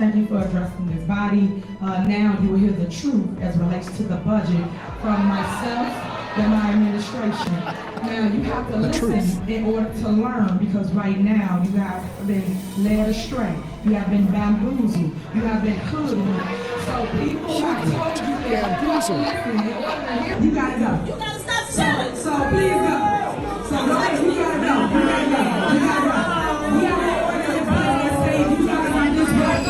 thank you for addressing this body. Now you will hear the truth as relates to the budget from myself and my administration. Now you have to listen in order to learn, because right now you have been led astray. You have been bamboozled. You have been hoodwinked. So people have told you that you gotta go. You gotta stop selling. So please go. So go ahead, you gotta go. You gotta go. You gotta go.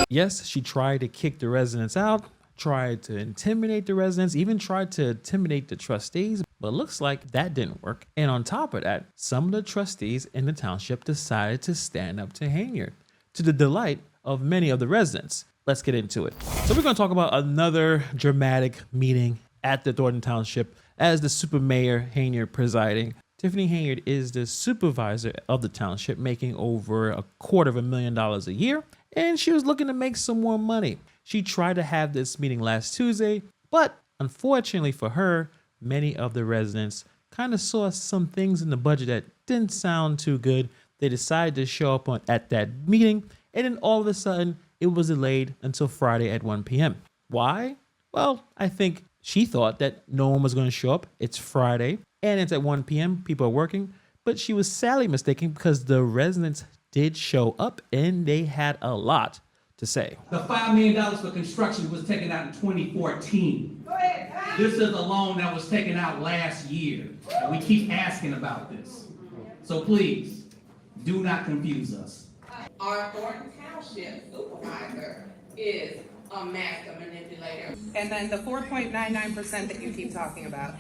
Yes, she tried to kick the residents out, tried to intimidate the residents, even tried to intimidate the trustees, but looks like that didn't work. And on top of that, some of the trustees in the township decided to stand up to Henyard, to the delight of many of the residents. Let's get into it. So we're going to talk about another dramatic meeting at the Thornton Township as the super mayor Henyard presiding. Tiffany Henyard is the supervisor of the township, making over $250,000 a year, and she was looking to make some more money. She tried to have this meeting last Tuesday, but unfortunately for her, many of the residents kind of saw some things in the budget that didn't sound too good. They decided to show up at that meeting, and then all of a sudden, it was delayed until Friday at 1 p.m. Why? Well, I think she thought that no one was going to show up. It's Friday, and it's at 1 p.m. People are working, but she was sadly mistaken because the residents did show up, and they had a lot to say. The $5 million for construction was taken out in 2014. This is a loan that was taken out last year, and we keep asking about this. So please, do not confuse us. Our Thornton Township supervisor is a master manipulator. And then the 4.99% that you keep talking about,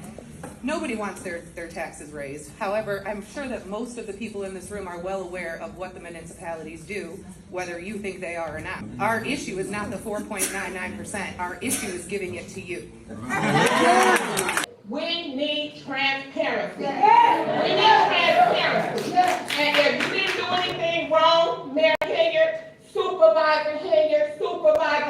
nobody wants their taxes raised. However, I'm sure that most of the people in this room are well aware of what the municipalities do, whether you think they are or not. Our issue is not the 4.99%. Our issue is giving it to you. We need transparency. We need transparency. And if you didn't do anything wrong, Mayor Henyard, Supervisor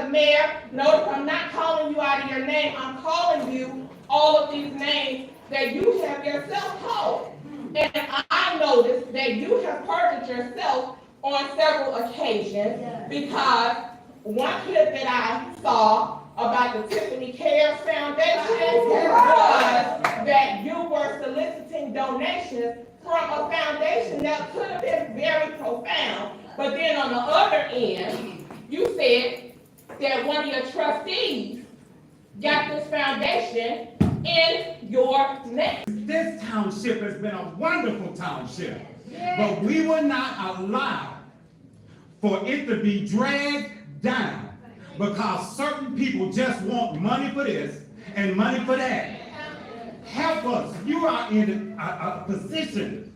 Mayor, notice I'm not calling you out of your name. I'm calling you all of these names that you have yourself called. And I noticed that you have perjured yourself on several occasions, because one clip that I saw about the Tiffany Foundation was that you were soliciting donations from a foundation that could have been very profound. But then on the other end, you said that one of your trustees got this foundation in your name. This township has been a wonderful township, but we will not allow for it to be dragged down because certain people just want money for this and money for that. Help us. You are in a position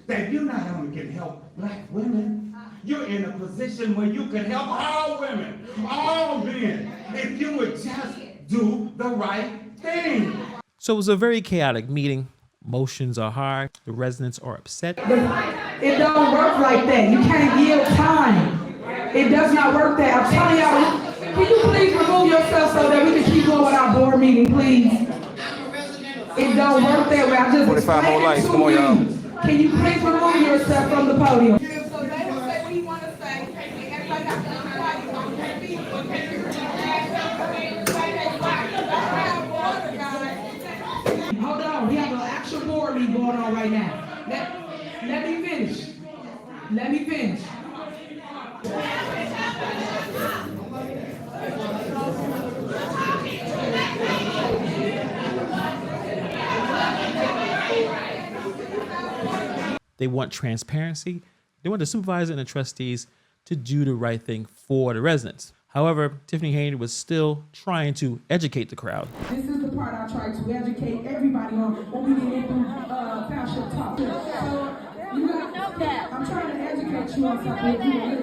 that you not only can help black women, you're in a position where you can help all women, all men, if you would just do the right thing. So it was a very chaotic meeting. Emotions are high. The residents are upset. It don't work like that. You can't yield time. It does not work that. I'm telling y'all, can you please remove yourself so that we can keep going with our board meeting, please? It don't work that way. I just 45 more lights. Come on, y'all. Can you please remove yourself from the podium? So they will say what he want to say, and everybody got to be quiet. Hold on, we have an actual board meeting going on right now. Let me finish. Let me finish. They want transparency. They want the supervisor and the trustees to do the right thing for the residents. However, Tiffany Henyard was still trying to educate the crowd. This is the part I try to educate everybody on when we get into Township Talk. So, you got, I'm trying to educate you on something.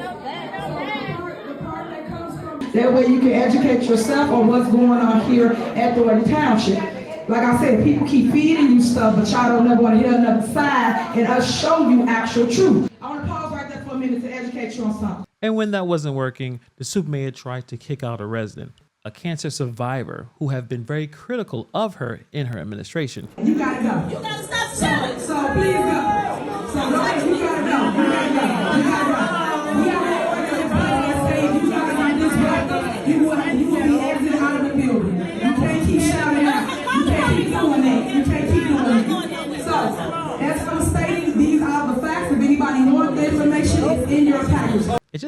That way you can educate yourself on what's going on here at Thornton Township. Like I said, people keep feeding you stuff, but y'all don't never want to hear another side and us show you actual truth. I want to pause right there for a minute to educate you on something. And when that wasn't working, the super mayor tried to kick out a resident, a cancer survivor who have been very critical of her in her administration. You gotta go. You gotta stop selling. So please go. So go ahead, you gotta go. You gotta go. You gotta go. We gotta go. You gotta go this way.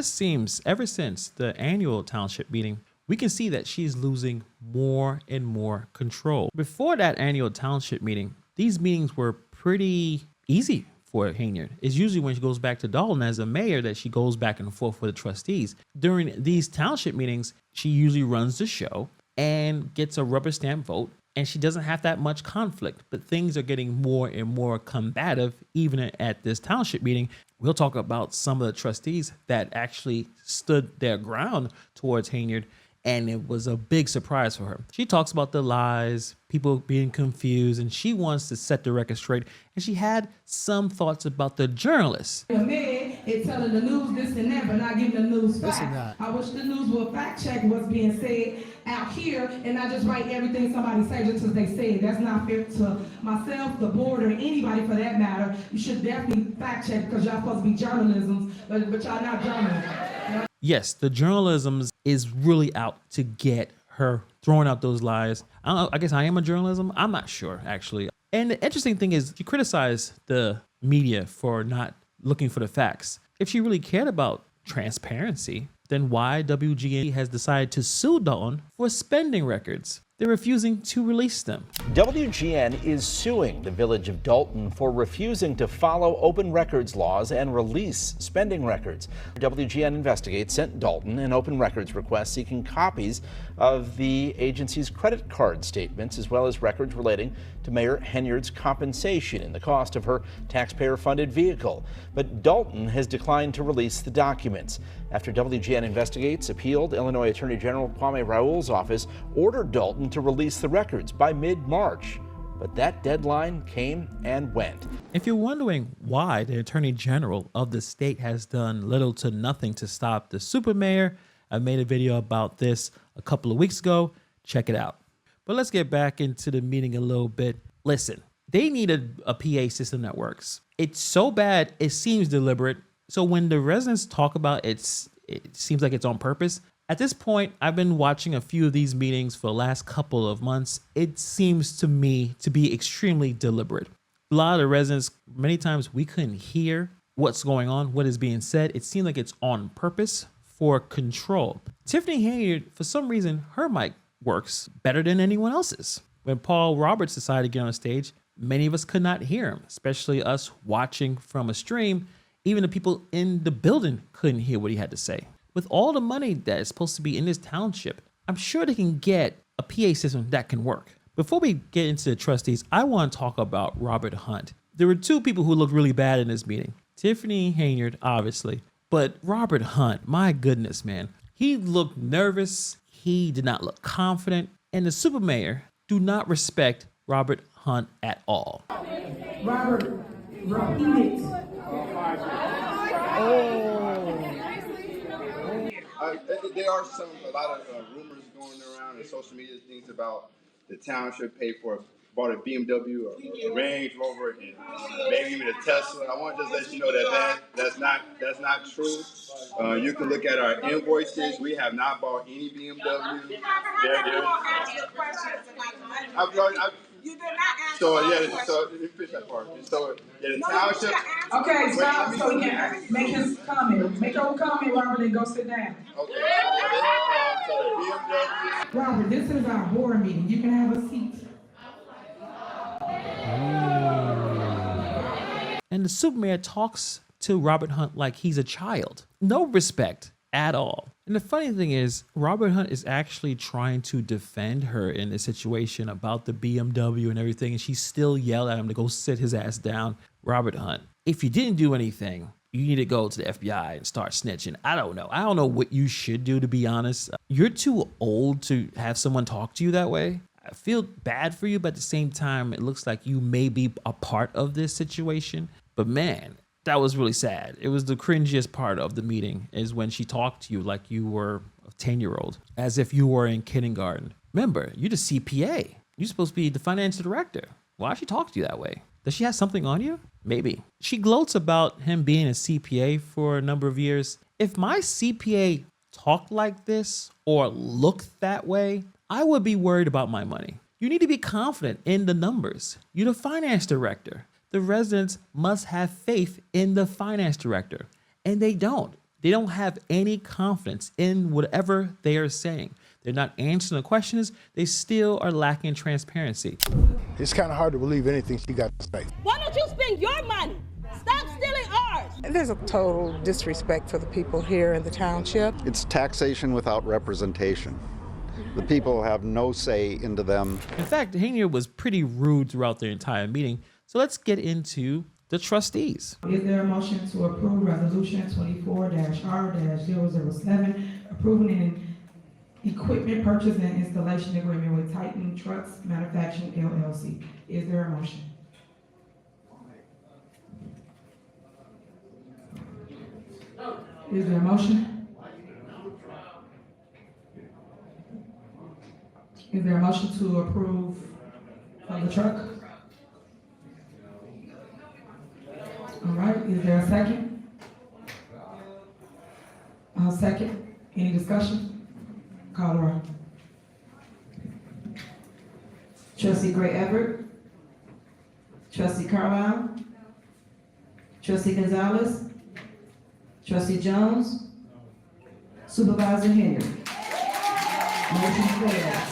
just seems, ever since the annual township meeting, we can see that she's losing more and more control. Before that annual township meeting, these meetings were pretty easy for Henyard. It's usually when she goes back to Dalton as a mayor that she goes back and forth with the trustees. During these township meetings, she usually runs the show and gets a rubber stamp vote, and she doesn't have that much conflict, but things are getting more and more combative even at this township meeting. We'll talk about some of the trustees that actually stood their ground towards Henyard, and it was a big surprise for her. She talks about the lies, people being confused, and she wants to set the record straight. And she had some thoughts about the journalists. It's telling the news this and that, but not giving the news facts. I wish the news would fact check what's being said out here and not just write everything somebody says just as they say it. That's not fair to myself, the board, or anybody for that matter. You should definitely fact check because y'all supposed to be journalism, but y'all not journalists. Yes, the journalism is really out to get her throwing out those lies. I guess I am a journalism. I'm not sure, actually. And the interesting thing is she criticized the media for not looking for the facts. If she really cared about transparency, then why WGN has decided to sue Dalton for spending records? They're refusing to release them. WGN is suing the village of Dalton for refusing to follow open records laws and release spending records. WGN Investigates sent Dalton an open records request seeking copies of the agency's credit card statements as well as records relating to Mayor Henyard's compensation and the cost of her taxpayer-funded vehicle. But Dalton has declined to release the documents. After WGN Investigates appealed, Illinois Attorney General Kwame Raoul's office ordered Dalton to release the records by mid-March. But that deadline came and went. If you're wondering why the Attorney General of the state has done little to nothing to stop the super mayor, I made a video about this a couple of weeks ago. Check it out. But let's get back into the meeting a little bit. Listen, they need a PA system that works. It's so bad, it seems deliberate. So when the residents talk about it seems like it's on purpose. At this point, I've been watching a few of these meetings for the last couple of months. It seems to me to be extremely deliberate. A lot of the residents, many times we couldn't hear what's going on, what is being said. It seemed like it's on purpose for control. Tiffany Henyard, for some reason, her mic works better than anyone else's. When Paul Roberts decided to get on stage, many of us could not hear him, especially us watching from a stream. Even the people in the building couldn't hear what he had to say. With all the money that is supposed to be in this township, I'm sure they can get a PA system that can work. Before we get into the trustees, I want to talk about Robert Hunt. There were two people who looked really bad in this meeting. Tiffany Henyard, obviously, but Robert Hunt, my goodness, man. He looked nervous. He did not look confident. And the super mayor do not respect Robert Hunt at all. Robert, repeat it. There are a lot of rumors going around in social media, things about the township bought a BMW, a Range Rover, and maybe even a Tesla. I want to just let you know that's not true. You can look at our invoices. We have not bought any BMW. You did not answer. So let me finish that part. So the township. Okay, stop so we can make his comment. Make your comment, Robert, and go sit down. Okay. So the BMW. Robert, this is our board meeting. You can have a seat. And the super mayor talks to Robert Hunt like he's a child. No respect at all. And the funny thing is, Robert Hunt is actually trying to defend her in this situation about the BMW and everything, and she still yelled at him to go sit his ass down. Robert Hunt, if you didn't do anything, you need to go to the FBI and start snitching. I don't know. I don't know what you should do, to be honest. You're too old to have someone talk to you that way. I feel bad for you, but at the same time, it looks like you may be a part of this situation. But man, that was really sad. It was the cringiest part of the meeting is when she talked to you like you were a 10-year-old, as if you were in kindergarten. Remember, you're the CPA. You're supposed to be the financial director. Why does she talk to you that way? Does she have something on you? Maybe. She gloats about him being a CPA for a number of years. If my CPA talked like this or looked that way, I would be worried about my money. You need to be confident in the numbers. You're the finance director. The residents must have faith in the finance director, and they don't. They don't have any confidence in whatever they are saying. They're not answering the questions. They still are lacking transparency. It's kind of hard to believe anything she got to say. Why don't you spend your money? Stop stealing ours. There's a total disrespect for the people here in the township. It's taxation without representation. The people have no say into them. In fact, Henyard was pretty rude throughout the entire meeting. So let's get into the trustees. Is there a motion to approve resolution 24-R-007, approving an equipment purchase and installation agreement with Titan Trucks Manufacturing LLC? Is there a motion? Is there a motion? Is there a motion to approve of the truck? All right, is there a second? Second. Any discussion? Call the roll. Trustee Gray Everett. Trustee Carlisle. Trustee Gonzalez. Trustee Jones. Supervisor Henyard. Motion fails.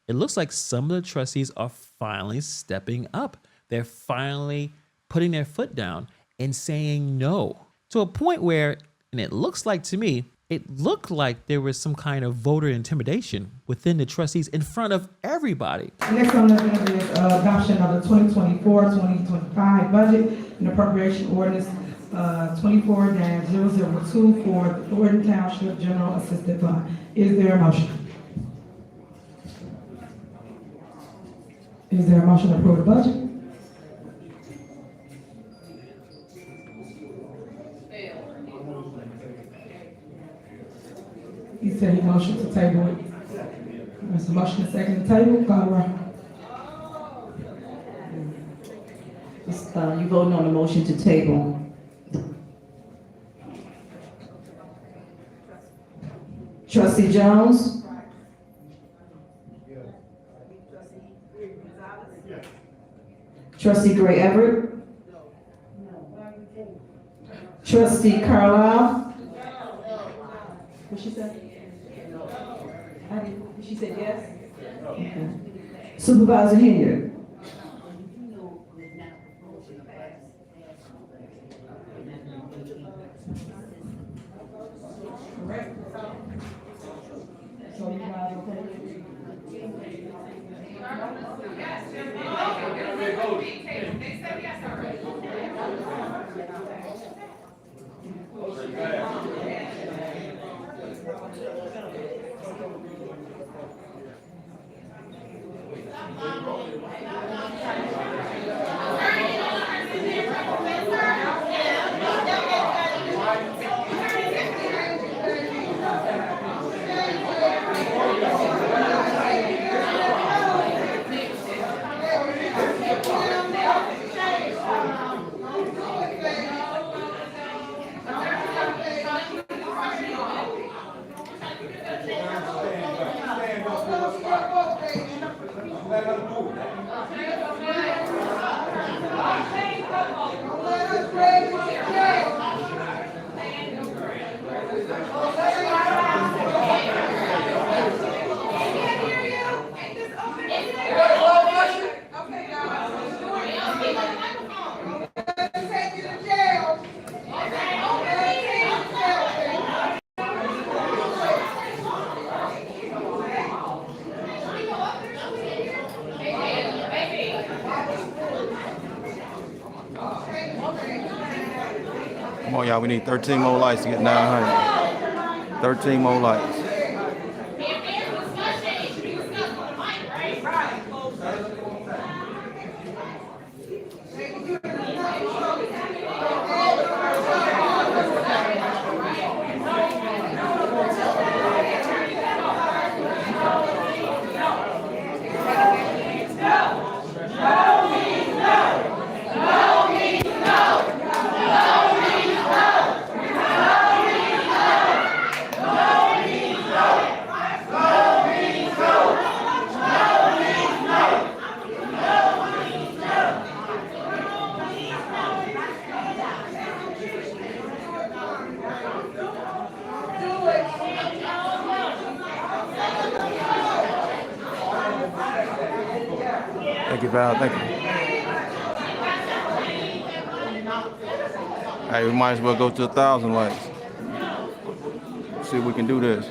It looks like some of the trustees are finally stepping up. They're finally putting their foot down and saying no, to a point where, and it looks like to me, it looked like there was some kind of voter intimidation within the trustees in front of everybody. Next on the agenda is adoption of the 2024-2025 budget and appropriation ordinance 24-002 for the Thornton Township General Assistance Fund. Is there a motion? Is there a motion to approve the budget? He said he motioned to table it. There's a motion to second the table. Call the roll. You voting on the motion to table. Trustee Jones. Trustee Gray Everett. Trustee Carlisle. What she said? She said yes? Okay. Supervisor Henyard. Correct. So you guys okay? Come on, y'all. We need 13 more lights to get 900. 13 more lights. Thank you, Val. Thank you. Hey, we might as well go to 1,000 likes. See if we can do this.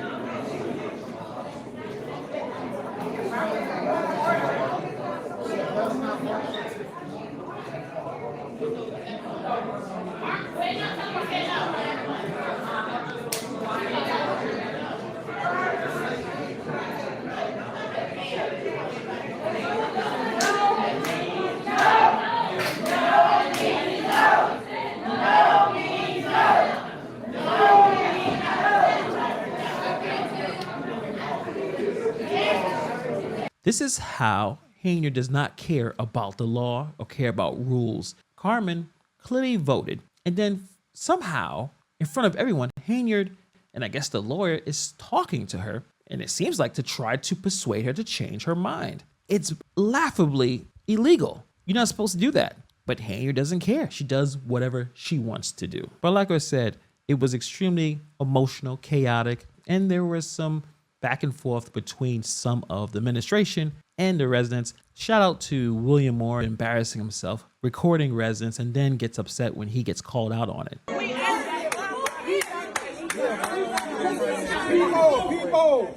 This is how Henyard does not care about the law or care about rules. Carmen clearly voted, and then somehow, in front of everyone, Henyard, and I guess the lawyer, is talking to her, and it seems like to try to persuade her to change her mind. It's laughably illegal. You're not supposed to do that. But Henyard doesn't care. She does whatever she wants to do. But like I said, it was extremely emotional, chaotic, and there was some back and forth between some of the administration and the residents. Shout out to William Moore embarrassing himself, recording residents, and then gets upset when he gets called out on it.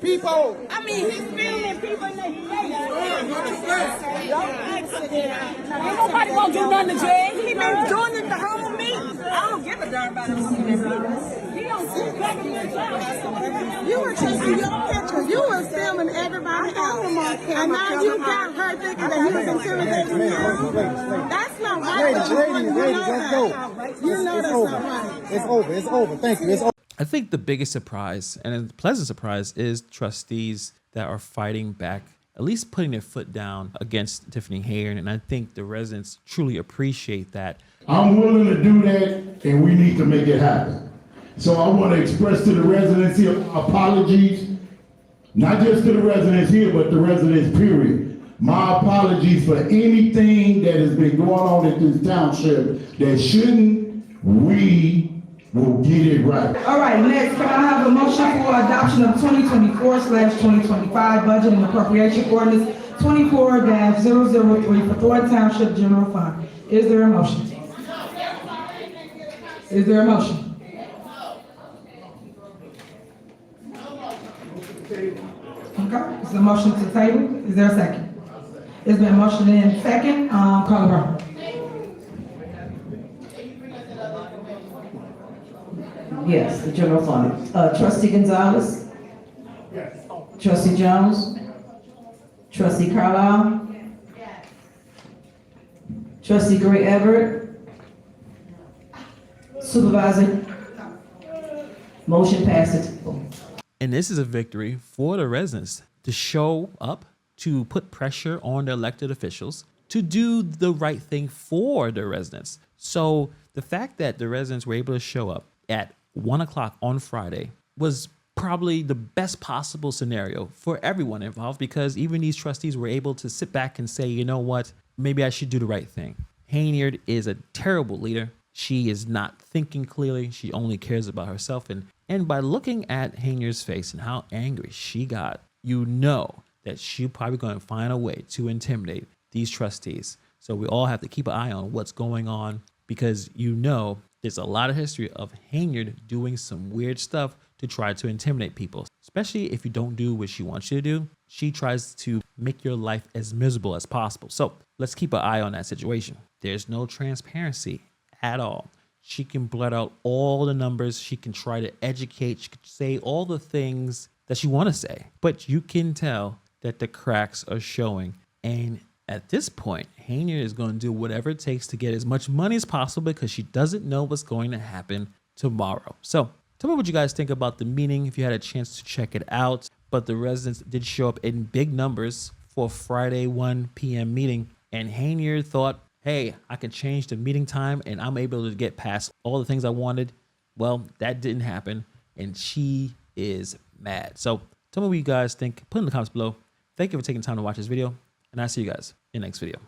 People. I mean, he's filming people in the Ain't nobody gonna do nothing to Jay. He been doing it the whole meeting. I don't give a darn about him. He don't see government. You were taking your picture. You were filming everybody else. And now you got her thinking that he was intimidating you. That's not right. Ladies, let's go. You know that's not right. It's over. It's over. Thank you. It's over. I think the biggest surprise, and a pleasant surprise, is trustees that are fighting back, at least putting their foot down against Tiffany Henyard, and I think the residents truly appreciate that. I'm willing to do that, and we need to make it happen. So I want to express to the residents here apologies, not just to the residents here, but the residents period. My apologies for anything that has been going on at this township that shouldn't. We will get it right. All right, next, can I have a motion for adoption of 2024/2025 budget and appropriation ordinance 24-003 for Thornton Township General Fund? Is there a motion? Is there a motion? Okay, it's a motion to table. Is there a second? It's been motioned in second. Call the roll. Yes, the general fund. Trustee Gonzalez? Yes. Trustee Jones? Trustee Carlisle? Yes. Trustee Gray Everett? Supervisor? Motion passes. And this is a victory for the residents to show up, to put pressure on the elected officials, to do the right thing for the residents. So the fact that the residents were able to show up at 1 o'clock on Friday was probably the best possible scenario for everyone involved, because even these trustees were able to sit back and say, you know what, maybe I should do the right thing. Henyard is a terrible leader. She is not thinking clearly. She only cares about herself. And by looking at Henyard's face and how angry she got, you know that she's probably going to find a way to intimidate these trustees. So we all have to keep an eye on what's going on, because you know there's a lot of history of Henyard doing some weird stuff to try to intimidate people, especially if you don't do what she wants you to do. She tries to make your life as miserable as possible. So let's keep an eye on that situation. There's no transparency at all. She can blurt out all the numbers. She can try to educate. She can say all the things that she want to say, but you can tell that the cracks are showing. And at this point, Henyard is going to do whatever it takes to get as much money as possible, because she doesn't know what's going to happen tomorrow. So tell me what you guys think about the meeting if you had a chance to check it out. But the residents did show up in big numbers for Friday 1 p.m. meeting. And Henyard thought, hey, I can change the meeting time and I'm able to get past all the things I wanted. Well, that didn't happen. And she is mad. So tell me what you guys think. Put in the comments below. Thank you for taking time to watch this video. And I'll see you guys in the next video.